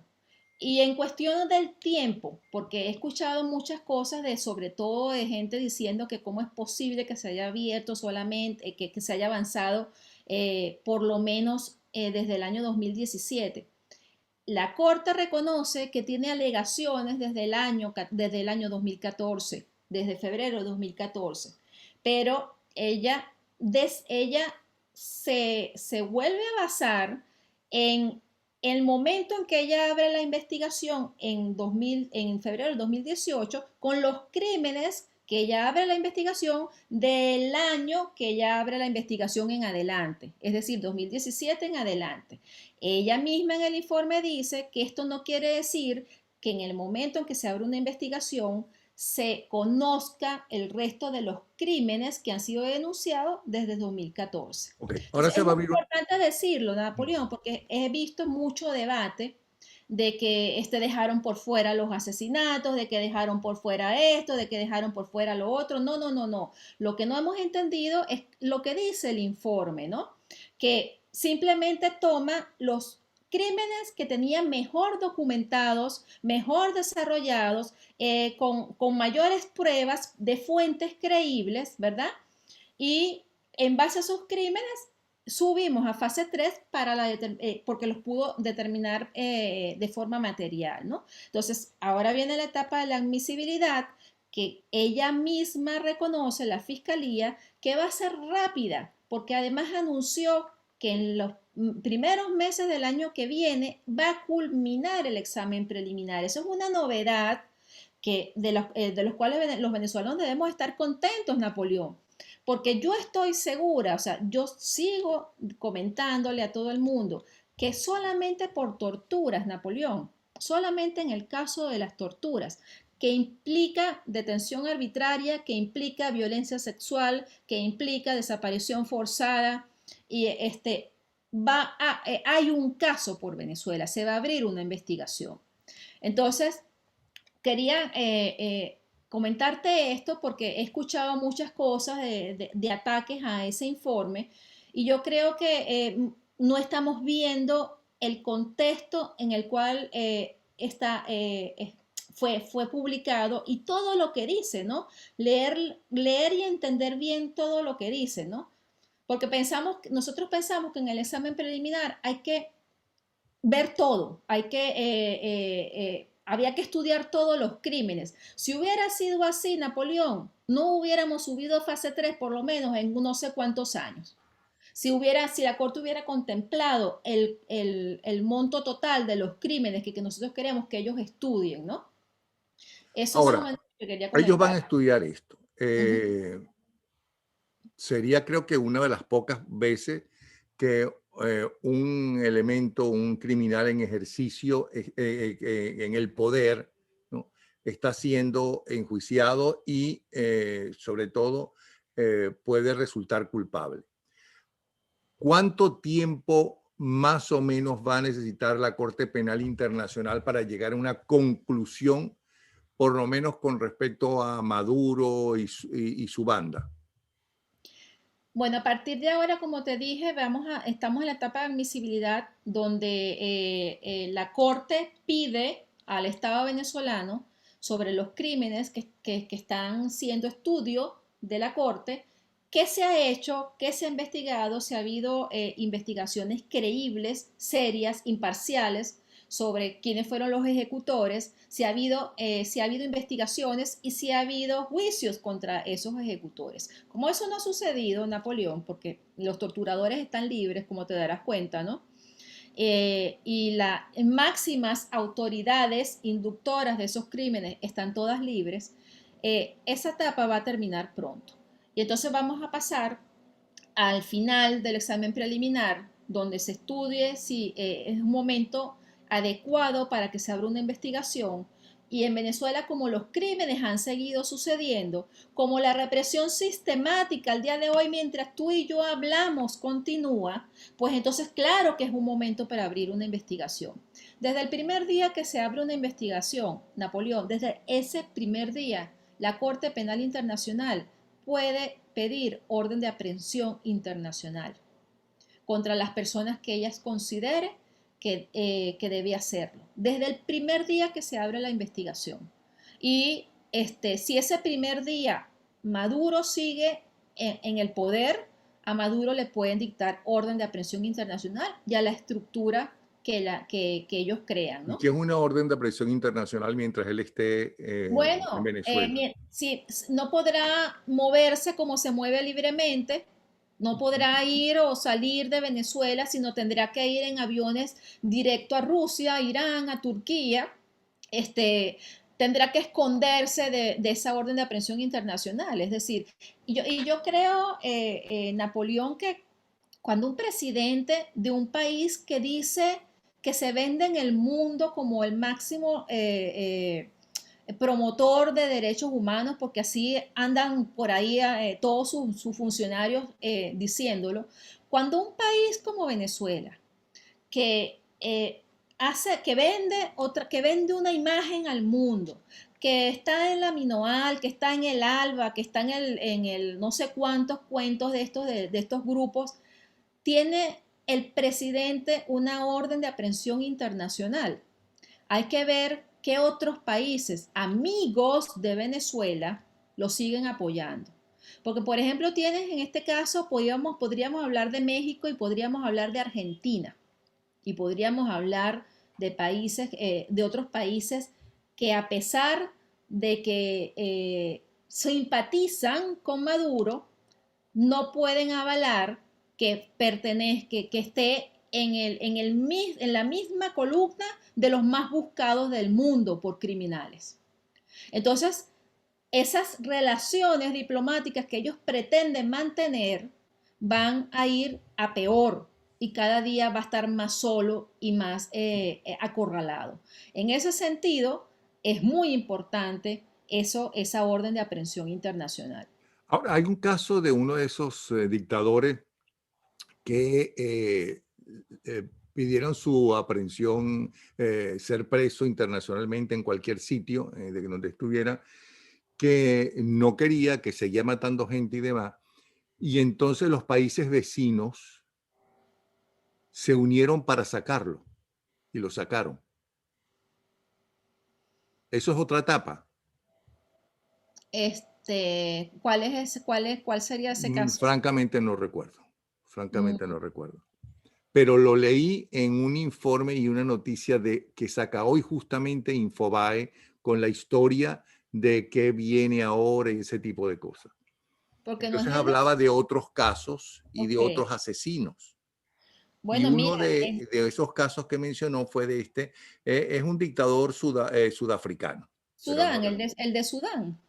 [SPEAKER 2] Y en cuestión del tiempo, porque he escuchado muchas cosas sobre todo de gente diciendo que cómo es posible que se haya abierto solamente, que se haya avanzado por lo menos desde el año 2017. La Corte reconoce que tiene alegaciones desde el año 2014, desde febrero de 2014, pero ella se vuelve a basar en el momento en que ella abre la investigación en febrero del 2018, con los crímenes que ella abre la investigación del año que ella abre la investigación en adelante, es decir, 2017 en adelante. Ella misma en el informe dice que esto no quiere decir que en el momento en que se abre una investigación se conozca el resto de los crímenes que han sido denunciados desde 2014.
[SPEAKER 1] Okay. Ahora
[SPEAKER 2] Entonces,
[SPEAKER 1] se
[SPEAKER 2] es
[SPEAKER 1] va a
[SPEAKER 2] muy
[SPEAKER 1] abrir.
[SPEAKER 2] importante decirlo, Napoleón, porque he visto mucho debate de que dejaron por fuera los asesinatos, de que dejaron por fuera esto, de que dejaron por fuera lo otro. No, no, no, no. Lo que no hemos entendido es lo que dice el informe, ¿no? Que simplemente toma los crímenes que tenían mejor documentados, mejor desarrollados, con mayores pruebas de fuentes creíbles, ¿verdad? Y en base a esos crímenes subimos a fase 3 porque los pudo determinar de forma material, ¿no? Entonces, ahora viene la etapa de la admisibilidad, que ella misma reconoce, la fiscalía, que va a ser rápida, porque además anunció que en los primeros meses del año que viene va a culminar el examen preliminar. Eso es una novedad de los cuales los venezolanos debemos estar contentos, Napoleón. Porque yo estoy segura, o sea, yo sigo comentándole a todo el mundo que solamente por torturas, Napoleón, solamente en el caso de las torturas, que implica detención arbitraria, que implica violencia sexual, que implica desaparición forzada, y hay un caso por Venezuela, se va a abrir una investigación. Entonces, quería comentarte esto porque he escuchado muchas cosas de ataques a ese informe y yo creo que no estamos viendo el contexto en el cual fue publicado y todo lo que dice, ¿no? Leer y entender bien todo lo que dice, ¿no? Porque nosotros pensamos que en el examen preliminar hay que ver todo, había que estudiar todos los crímenes. Si hubiera sido así, Napoleón, no hubiéramos subido a fase 3 por lo menos en no sé cuántos años. Si la Corte hubiera contemplado el monto total de los crímenes que nosotros queremos que ellos estudien, ¿no? Eso más o
[SPEAKER 1] Ahora,
[SPEAKER 2] menos lo que quería
[SPEAKER 1] ellos van a
[SPEAKER 2] comentar.
[SPEAKER 1] estudiar esto.
[SPEAKER 2] Ujú.
[SPEAKER 1] Sería, creo que, una de las pocas veces que un elemento, un criminal en ejercicio en el poder, ¿no?, está siendo enjuiciado y, sobre todo, puede resultar culpable. ¿Cuánto tiempo más o menos va a necesitar la Corte Penal Internacional para llegar a una conclusión, por lo menos con respecto a Maduro y su banda?
[SPEAKER 2] Bueno, a partir de ahora, como te dije, estamos en la etapa de admisibilidad donde la Corte pide al Estado venezolano sobre los crímenes que están siendo estudio de la Corte, qué se ha hecho, qué se ha investigado, si ha habido investigaciones creíbles, serias, imparciales sobre quiénes fueron los ejecutores, si ha habido investigaciones y si ha habido juicios contra esos ejecutores. Como eso no ha sucedido, Napoleón, porque los torturadores están libres, como te darás cuenta, ¿no? Y las máximas autoridades inductoras de esos crímenes están todas libres, esa etapa va a terminar pronto. Y entonces vamos a pasar al final del examen preliminar, donde se estudie si es un momento adecuado para que se abra una investigación. Y en Venezuela, como los crímenes han seguido sucediendo, como la represión sistemática al día de hoy, mientras tú y yo hablamos, continúa, pues entonces claro que es un momento para abrir una investigación. Desde el primer día que se abre una investigación, Napoleón, desde ese primer día, la Corte Penal Internacional puede pedir orden de aprehensión internacional contra las personas que ellas considere que debe hacerlo, desde el primer día que se abre la investigación. Y si ese primer día Maduro sigue en el poder, a Maduro le pueden dictar orden de aprehensión internacional y a la estructura que ellos crean,
[SPEAKER 1] ¿Y
[SPEAKER 2] ¿no?
[SPEAKER 1] qué es una orden de presión internacional mientras él esté en
[SPEAKER 2] Bueno,
[SPEAKER 1] Venezuela?
[SPEAKER 2] si no podrá moverse como se mueve libremente, No podrá ir o salir de Venezuela, sino tendrá que ir en aviones directo a Rusia, a Irán, a Turquía. Este, tendrá que esconderse de esa orden de aprehensión internacional. Es decir, y yo creo, Napoleón, que cuando un presidente de un país que dice que se vende en el mundo como el máximo promotor de derechos humanos, porque así andan por ahí todos sus funcionarios diciéndolo, cuando un país como Venezuela, que que vende una imagen al mundo, que está en la Minoal, que está en el Alba, que está en el no sé cuántos cuentos de estos grupos, tiene el presidente una orden de aprehensión internacional. Hay que ver qué otros países, amigos de Venezuela, lo siguen apoyando. Porque, por ejemplo, tienes en este caso, podríamos hablar de México y podríamos hablar de Argentina y podríamos hablar de países, de otros países que a pesar de que simpatizan con Maduro, no pueden avalar que pertenezca, que esté en la misma columna de los más buscados del mundo por criminales. Entonces, esas relaciones diplomáticas que ellos pretenden mantener van a ir a peor y cada día va a estar más solo y más acorralado. En ese sentido, es muy importante esa orden de aprehensión internacional.
[SPEAKER 1] Ahora, hay un caso de uno de esos dictadores que pidieron su aprehensión, ser preso internacionalmente en cualquier sitio de donde estuviera, que no quería, que seguía matando gente y demás. Y entonces los países vecinos se unieron para sacarlo y lo sacaron. Eso es otra etapa.
[SPEAKER 2] ¿Cuál sería ese caso?
[SPEAKER 1] Francamente no recuerdo. Francamente
[SPEAKER 2] Mm,
[SPEAKER 1] no recuerdo. Pero lo leí en un informe y una noticia de que saca hoy justamente Infobae con la historia de qué viene ahora y ese tipo de cosas.
[SPEAKER 2] porque no es
[SPEAKER 1] Entonces
[SPEAKER 2] el de...
[SPEAKER 1] hablaba de otros casos y de
[SPEAKER 2] Ok.
[SPEAKER 1] otros asesinos. Y
[SPEAKER 2] Bueno,
[SPEAKER 1] uno
[SPEAKER 2] mira,
[SPEAKER 1] de esos casos que mencionó fue de este, es un dictador sudafricano, pero no,
[SPEAKER 2] Sudán, el de Sudán.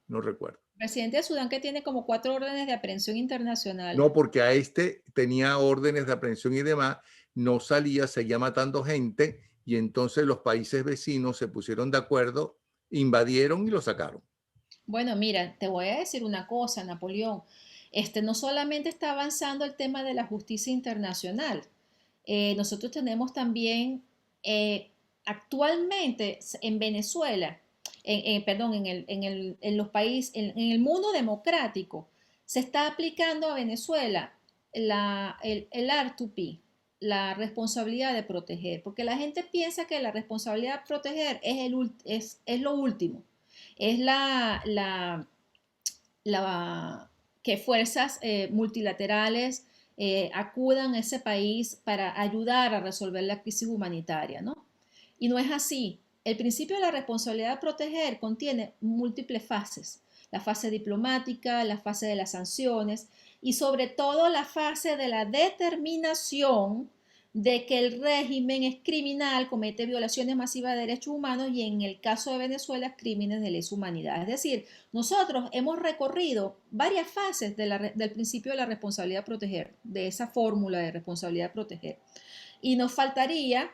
[SPEAKER 1] no recuerdo.
[SPEAKER 2] Presidente de Sudán que tiene como 4 órdenes de aprehensión internacional.
[SPEAKER 1] No, porque a este tenía órdenes de aprehensión y demás, no salía, seguía matando gente y entonces los países vecinos se pusieron de acuerdo, invadieron y lo sacaron.
[SPEAKER 2] Bueno, mira, te voy a decir una cosa, Napoleón. No solamente está avanzando el tema de la justicia internacional, nosotros tenemos también actualmente en Venezuela, perdón, en los países, en el mundo democrático, se está aplicando a Venezuela el R2P, la responsabilidad de proteger, porque la gente piensa que la responsabilidad de proteger es lo último, es que fuerzas multilaterales acudan a ese país para ayudar a resolver la crisis humanitaria, ¿no? Y no es así. El principio de la responsabilidad de proteger contiene múltiples fases. La fase diplomática, la fase de las sanciones y sobre todo la fase de la determinación de que el régimen es criminal, comete violaciones masivas de derechos humanos y en el caso de Venezuela, crímenes de lesa humanidad. Es decir, nosotros hemos recorrido varias fases del principio de la responsabilidad de proteger, de esa fórmula de responsabilidad de proteger. Y nos faltaría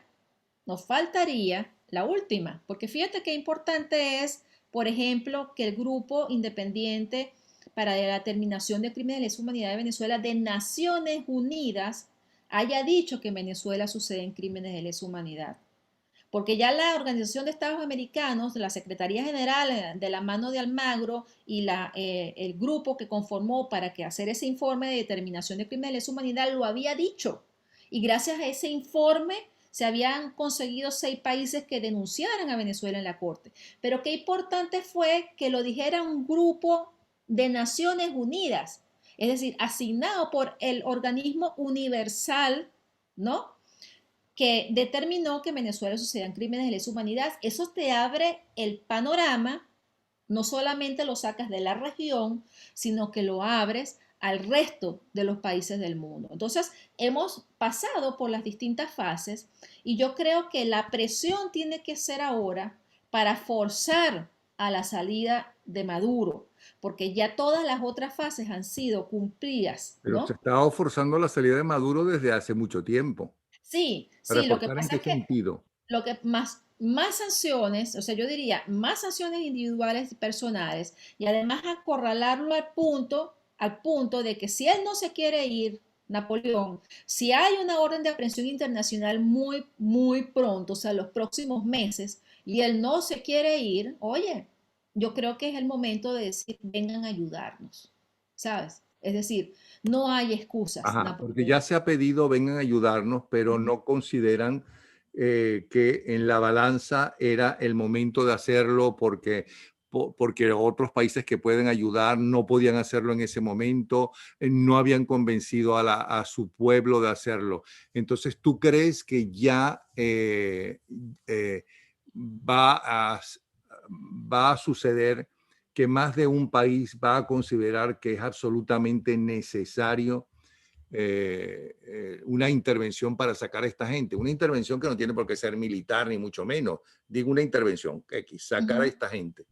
[SPEAKER 2] la última, porque fíjate qué importante es, por ejemplo, que el grupo independiente para la terminación de crímenes de lesa humanidad de Venezuela de Naciones Unidas haya dicho que en Venezuela suceden crímenes de lesa humanidad. Porque ya la Organización de Estados Americanos, la Secretaría General de la mano de Almagro y el grupo que conformó para que hacer ese informe de determinación de crímenes de lesa humanidad lo había dicho. Y gracias a ese informe se habían conseguido 6 países que denunciaran a Venezuela en la Corte. Pero qué importante fue que lo dijera un grupo de Naciones Unidas, es decir, asignado por el organismo universal, ¿no? Que determinó que en Venezuela sucedían crímenes de lesa humanidad. Eso te abre el panorama, no solamente lo sacas de la región, sino que lo abres al resto de los países del mundo. Entonces, hemos pasado por las distintas fases y yo creo que la presión tiene que ser ahora para forzar a la salida de Maduro, porque ya todas las otras fases han sido cumplidas,
[SPEAKER 1] Pero se
[SPEAKER 2] ¿no?
[SPEAKER 1] estaba forzando la salida de Maduro desde hace mucho tiempo.
[SPEAKER 2] Sí, sí, lo que
[SPEAKER 1] ¿Reforzar en
[SPEAKER 2] pasa
[SPEAKER 1] qué
[SPEAKER 2] es que
[SPEAKER 1] sentido?
[SPEAKER 2] lo que más sanciones, o sea, yo diría más sanciones individuales y personales, y además acorralarlo al punto de que si él no se quiere ir, Napoleón, si hay una orden de aprehensión internacional muy, muy pronto, o sea, los próximos meses, y él no se quiere ir, oye, yo creo que es el momento de decir, vengan a ayudarnos, ¿sabes? Es decir, no hay excusas,
[SPEAKER 1] Ajá, porque ya
[SPEAKER 2] Napoleón.
[SPEAKER 1] se ha pedido vengan a ayudarnos, pero
[SPEAKER 2] Ujú.
[SPEAKER 1] no consideran que en la balanza era el momento de hacerlo porque otros países que pueden ayudar no podían hacerlo en ese momento, no habían convencido a su pueblo de hacerlo. Entonces, ¿tú crees que ya eh, va a, va a suceder que más de un país va a considerar que es absolutamente necesario una intervención para sacar a esta gente? Una intervención que no tiene por qué ser militar, ni mucho menos. Digo una intervención, que sacar a
[SPEAKER 2] Ujú.
[SPEAKER 1] esta gente.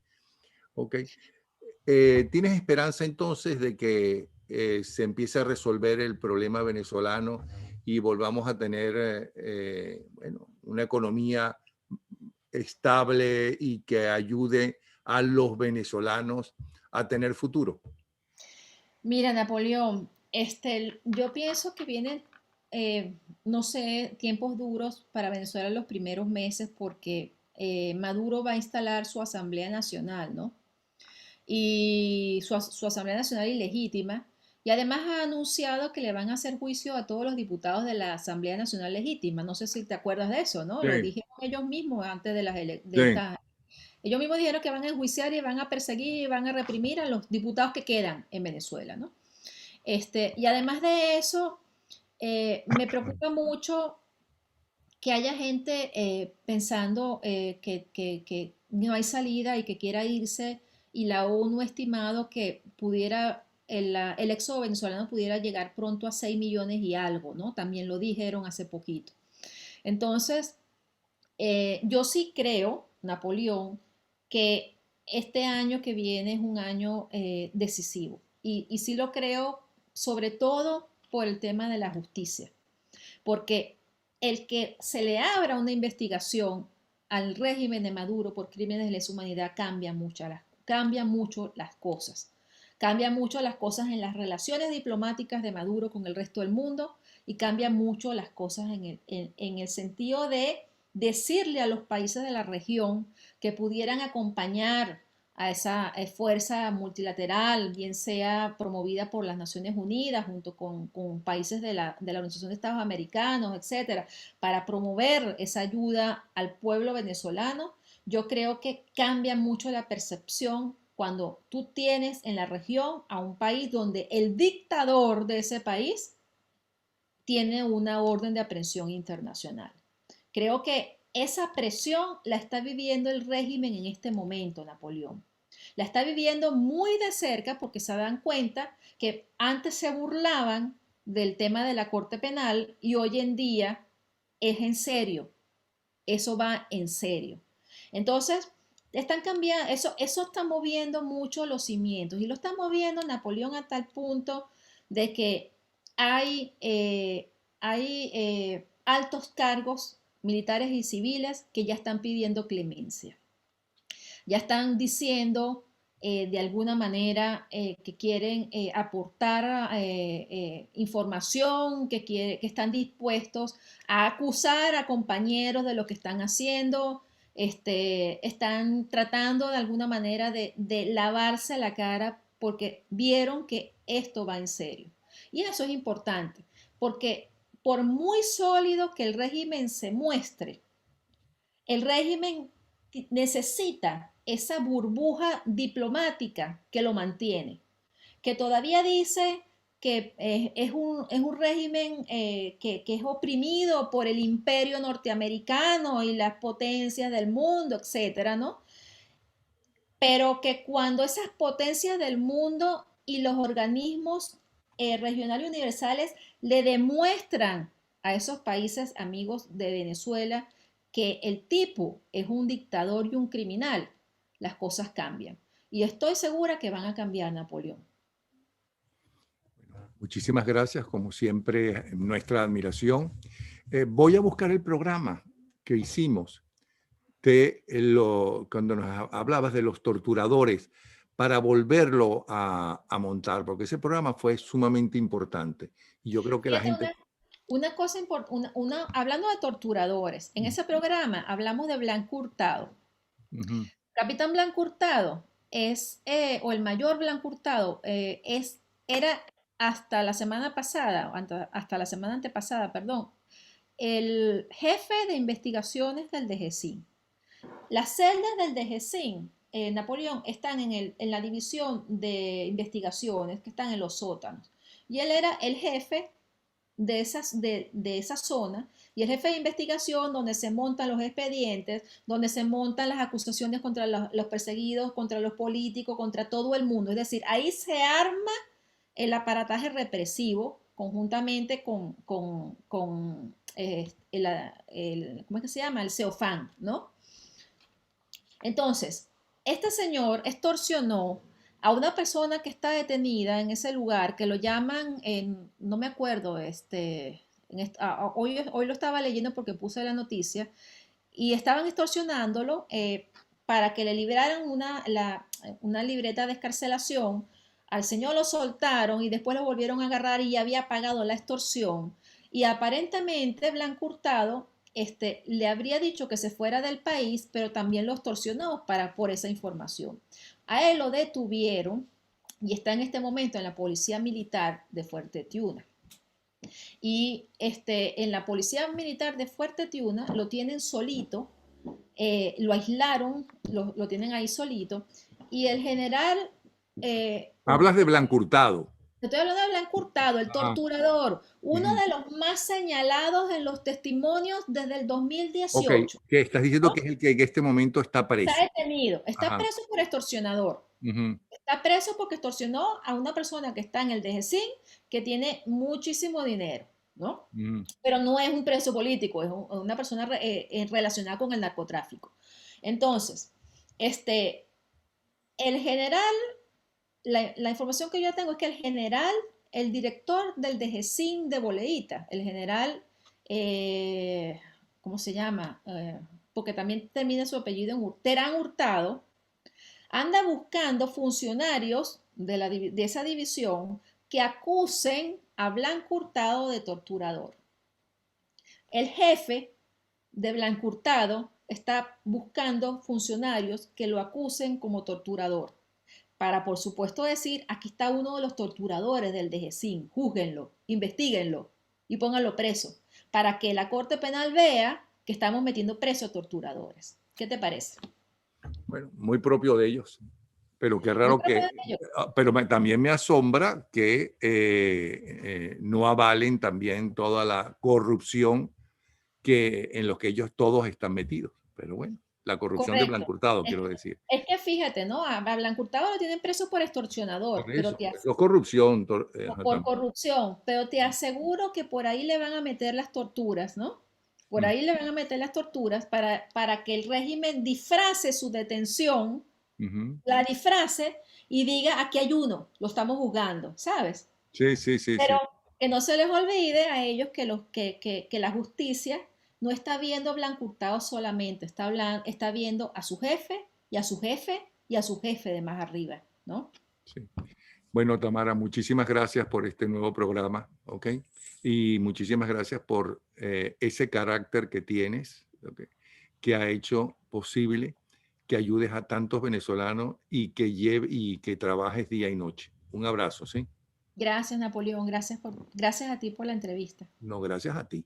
[SPEAKER 1] ¿Ok? ¿Tienes esperanza entonces de que se empiece a resolver el problema venezolano y volvamos a tener bueno, una economía estable y que ayude a los venezolanos a tener futuro?
[SPEAKER 2] Mira, Napoleón, yo pienso que vienen, no sé, tiempos duros para Venezuela en los primeros meses porque Maduro va a instalar su Asamblea Nacional, ¿no? Y su Asamblea Nacional ilegítima. Y además ha anunciado que le van a hacer juicio a todos los diputados de la Asamblea Nacional Legítima. No sé si te acuerdas de eso, ¿no?
[SPEAKER 1] Sí,
[SPEAKER 2] Lo dijeron ellos mismos antes de
[SPEAKER 1] sí.
[SPEAKER 2] esta. Ellos mismos dijeron que van a enjuiciar y van a perseguir y van a reprimir a los diputados que quedan en Venezuela, ¿no? Y además de eso, me preocupa mucho que haya gente pensando que no hay salida y que quiera irse y la ONU ha estimado que el éxodo venezolano pudiera llegar pronto a 6 millones y algo, ¿no? También lo dijeron hace poquito. Entonces, yo sí creo, Napoleón, que este año que viene es un año decisivo. Y sí lo creo, sobre todo por el tema de la justicia. Porque el que se le abra una investigación al régimen de Maduro por crímenes de lesa humanidad cambia mucho las cosas. Cambia mucho las cosas en las relaciones diplomáticas de Maduro con el resto del mundo y cambia mucho las cosas en el sentido de decirle a los países de la región que pudieran acompañar a esa fuerza multilateral, bien sea promovida por las Naciones Unidas junto con países de la Organización de Estados Americanos, etcétera, para promover esa ayuda al pueblo venezolano. Yo creo que cambia mucho la percepción cuando tú tienes en la región a un país donde el dictador de ese país tiene una orden de aprehensión internacional. Creo que esa presión la está viviendo el régimen en este momento, Napoleón. La está viviendo muy de cerca porque se dan cuenta que antes se burlaban del tema de la Corte Penal y hoy en día es en serio. Eso va en serio. Entonces, están cambiando, eso está moviendo mucho los cimientos y lo está moviendo Napoleón a tal punto de que hay, eh, hay altos cargos militares y civiles que ya están pidiendo clemencia. Ya están diciendo de alguna manera que quieren aportar información, que están dispuestos a acusar a compañeros de lo que están haciendo, están tratando de alguna manera de lavarse la cara porque vieron que esto va en serio. Y eso es importante, porque por muy sólido que el régimen se muestre, el régimen necesita esa burbuja diplomática que lo mantiene, que todavía dice que es un régimen que es oprimido por el imperio norteamericano y las potencias del mundo, etcétera, ¿no? Pero que cuando esas potencias del mundo y los organismos regionales y universales le demuestran a esos países amigos de Venezuela que el tipo es un dictador y un criminal, las cosas cambian. Y estoy segura que van a cambiar, Napoleón.
[SPEAKER 1] Muchísimas gracias, como siempre, nuestra admiración. Voy a buscar el programa que hicimos cuando nos hablabas de los torturadores para volverlo a montar, porque ese programa fue sumamente importante. Y yo creo que la
[SPEAKER 2] Fíjate,
[SPEAKER 1] gente...
[SPEAKER 2] una cosa importante, hablando de torturadores, en ese programa hablamos de Blanco Hurtado.
[SPEAKER 1] Ujú.
[SPEAKER 2] Capitán Blanco Hurtado o el mayor Blanco Hurtado, era hasta la semana pasada, hasta la semana antepasada, perdón, el jefe de investigaciones del DGCIN. Las celdas del DGCIN, Napoleón, están en la división de investigaciones que están en los sótanos. Y él era el jefe de esa zona y el jefe de investigación donde se montan los expedientes, donde se montan las acusaciones contra los perseguidos, contra los políticos, contra todo el mundo. Es decir, ahí se arma el aparataje represivo conjuntamente ¿cómo es que se llama? El CEOFAN, ¿no? Entonces, este señor extorsionó a una persona que está detenida en ese lugar, que lo llaman, no me acuerdo, hoy lo estaba leyendo porque puse la noticia, y estaban extorsionándolo para que le liberaran una libreta de excarcelación. Al señor lo soltaron y después lo volvieron a agarrar y ya había pagado la extorsión. Y aparentemente Blanco Hurtado le habría dicho que se fuera del país, pero también lo extorsionó por esa información. A él lo detuvieron y está en este momento en la Policía Militar de Fuerte Tiuna. Y en la Policía Militar de Fuerte Tiuna lo tienen solito, lo aislaron, lo tienen ahí solito, y el general...
[SPEAKER 1] Hablas de Blanco Hurtado.
[SPEAKER 2] Estoy hablando de Blanco Hurtado, el
[SPEAKER 1] Ajá.
[SPEAKER 2] torturador, uno
[SPEAKER 1] Ujú.
[SPEAKER 2] de los más señalados en los testimonios desde el
[SPEAKER 1] Ok,
[SPEAKER 2] 2018.
[SPEAKER 1] que estás diciendo
[SPEAKER 2] ¿No?
[SPEAKER 1] que es el que en este momento está
[SPEAKER 2] Está
[SPEAKER 1] preso.
[SPEAKER 2] detenido, está
[SPEAKER 1] Ajá.
[SPEAKER 2] preso por extorsionador.
[SPEAKER 1] Ujú.
[SPEAKER 2] Está preso porque extorsionó a una persona que está en el DGCIN que tiene muchísimo dinero, ¿no?
[SPEAKER 1] Ujú.
[SPEAKER 2] Pero no es un preso político, es una persona relacionada con el narcotráfico. Entonces, el general, la información que yo tengo es que el general, el director del DGCIN de Boleíta, el general, ¿cómo se llama? Porque también termina su apellido en Terán Hurtado, anda buscando funcionarios de esa división que acusen a Blanco Hurtado de torturador. El jefe de Blanco Hurtado está buscando funcionarios que lo acusen como torturador. Para, por supuesto, decir, aquí está uno de los torturadores del DGCIN, júzguenlo, investiguenlo y pónganlo preso, para que la Corte Penal vea que estamos metiendo preso a torturadores. ¿Qué te parece?
[SPEAKER 1] Bueno, muy propio de ellos. Pero qué
[SPEAKER 2] Muy
[SPEAKER 1] raro
[SPEAKER 2] propio
[SPEAKER 1] que,
[SPEAKER 2] de ellos.
[SPEAKER 1] pero también me asombra que no avalen también toda la corrupción en los que ellos todos están metidos. Pero bueno, la corrupción de
[SPEAKER 2] Correcto.
[SPEAKER 1] Blanco Hurtado,
[SPEAKER 2] Es,
[SPEAKER 1] quiero decir.
[SPEAKER 2] es que fíjate, ¿no? A Blanco Hurtado lo tienen preso por extorsionador,
[SPEAKER 1] Por
[SPEAKER 2] pero
[SPEAKER 1] eso, eso es corrupción.
[SPEAKER 2] por corrupción, pero te aseguro que por ahí le van a meter las torturas, ¿no? Por ahí le van a meter las torturas para que el régimen disfrace su detención,
[SPEAKER 1] Ujú.
[SPEAKER 2] la disfrace y diga, aquí hay uno, lo estamos juzgando, ¿sabes?
[SPEAKER 1] Sí, sí, sí,
[SPEAKER 2] Pero
[SPEAKER 1] sí.
[SPEAKER 2] que no se les olvide a ellos que la justicia no está viendo a Blanco Hurtado solamente, está viendo a su jefe y a su jefe y a su jefe de más arriba, ¿no?
[SPEAKER 1] Sí. Bueno, Tamara, muchísimas gracias por este nuevo programa, ¿ok? Y muchísimas gracias por ese carácter que tienes, ¿ok? Que ha hecho posible que ayudes a tantos venezolanos y que trabajes día y noche. Un abrazo, ¿sí?
[SPEAKER 2] Gracias, Napoleón. Gracias a ti por la entrevista.
[SPEAKER 1] No, gracias a ti.